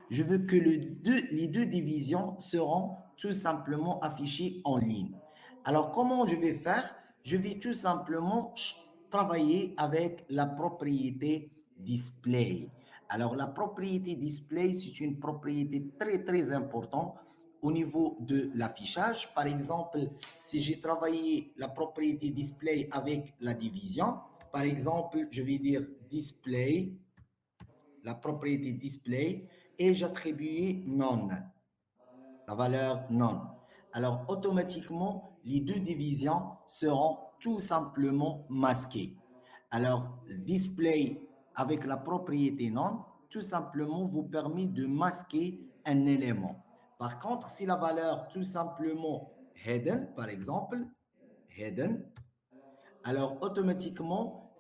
Je veux que les deux divisions seront tout simplement affichées en ligne. Alors, comment je vais faire? Je vais tout simplement travailler avec la propriété display. Alors, la propriété display, c'est une propriété très, très importante au niveau de l'affichage. Par exemple, si j'ai travaillé la propriété display avec la division, par exemple, je vais dire display, la propriété display, et j'attribuais non, la valeur non. Alors, automatiquement, les deux divisions seront tout simplement masquées. Alors, display avec la propriété non, tout simplement vous permet de masquer un élément. Par contre, si la valeur tout simplement hidden, par exemple, hidden, alors automatiquement,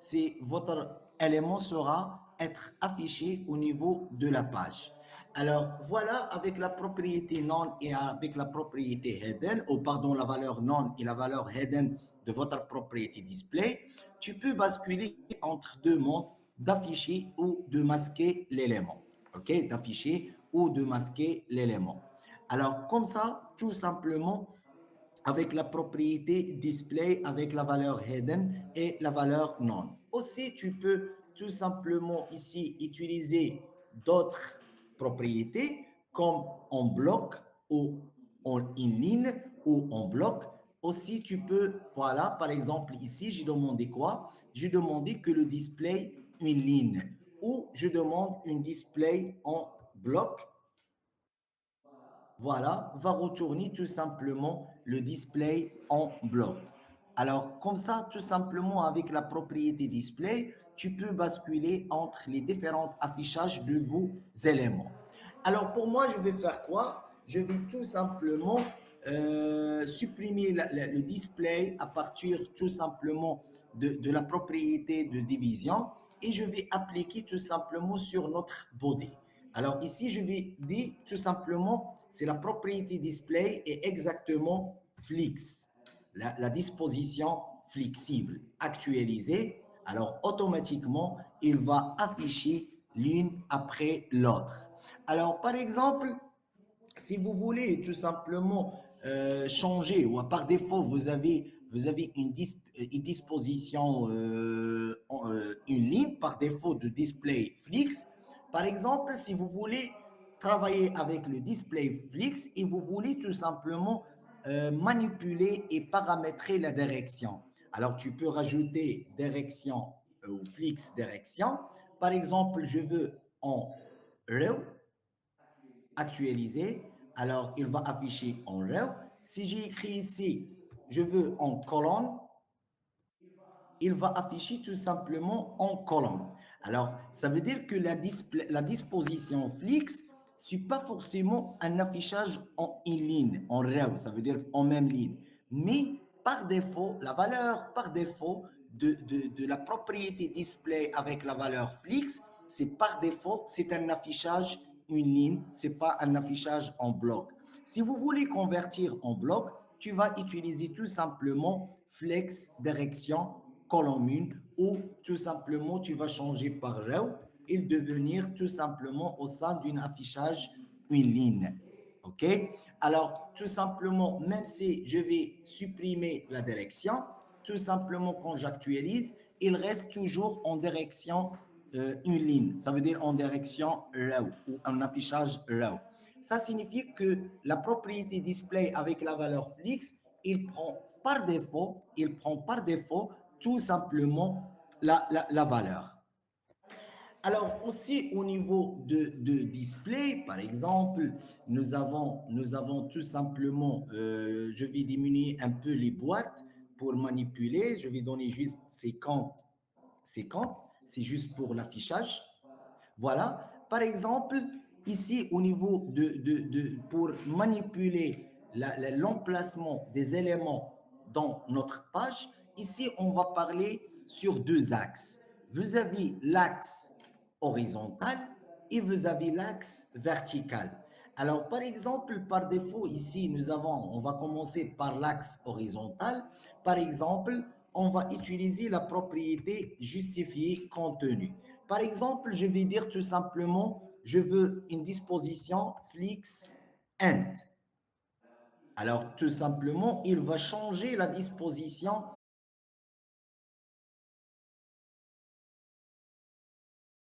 votre élément sera être affiché au niveau de la page. Alors voilà, avec la propriété non et avec la propriété hidden, ou pardon, la valeur non et la valeur hidden de votre propriété display, tu peux basculer entre deux modes d'afficher ou de masquer l'élément. OK? D'afficher ou de masquer l'élément. Alors comme ça, tout simplement, avec la propriété display, avec la valeur hidden et la valeur non. Aussi, tu peux tout simplement ici utiliser d'autres propriétés comme en bloc ou en inline ou en bloc. Aussi, tu peux, voilà, par exemple, ici, j'ai demandé quoi? J'ai demandé que le display une ligne ou je demande une display en bloc, voilà, va retourner tout simplement le display en bloc. Alors, comme ça, tout simplement, avec la propriété display, tu peux basculer entre les différents affichages de vos éléments. Alors, pour moi, je vais faire quoi? Je vais tout simplement supprimer le display à partir tout simplement de la propriété de division et je vais appliquer tout simplement sur notre body. Alors ici, je vais dire tout simplement, c'est la propriété display et exactement flex, la disposition flexible actualisée. Alors automatiquement, il va afficher l'une après l'autre. Alors par exemple, si vous voulez tout simplement changer ou par défaut vous avez une disposition une ligne par défaut de display Flix. Par exemple, si vous voulez travailler avec le display Flix et vous voulez tout simplement manipuler et paramétrer la direction. Alors tu peux rajouter direction ou Flix direction. Par exemple, je veux en RAW actualisé, alors il va afficher en RAW. Si j'ai écrit ici, je veux en colonne, il va afficher tout simplement en colonne. Alors, ça veut dire que la disposition Flix, ce n'est pas forcément un affichage en une ligne, en RAW, ça veut dire en même ligne. Mais par défaut, la valeur par défaut de la propriété display avec la valeur Flix, c'est par défaut, c'est un affichage une ligne, ce n'est pas un affichage en bloc. Si vous voulez convertir en bloc, tu vas utiliser tout simplement flex direction colonne 1 ou tout simplement tu vas changer par row et devenir tout simplement au sein d'un affichage une ligne. OK? Alors, tout simplement, même si je vais supprimer la direction, tout simplement quand j'actualise, il reste toujours en direction une ligne. Ça veut dire en direction RAW ou un affichage RAW. Ça signifie que la propriété display avec la valeur Flix, il prend par défaut tout simplement la valeur. Alors aussi au niveau de display, par exemple, nous avons tout simplement, je vais diminuer un peu les boîtes pour manipuler, je vais donner juste 50, c'est juste pour l'affichage. Voilà, par exemple, ici au niveau pour manipuler l'emplacement des éléments dans notre page, ici on va parler sur deux axes. Vous avez l'axe horizontal et vous avez l'axe vertical. Alors, par exemple, par défaut, ici, on va commencer par l'axe horizontal. Par exemple, on va utiliser la propriété justifier contenu. Par exemple, je vais dire tout simplement, je veux une disposition flex end. Alors, tout simplement, il va changer la disposition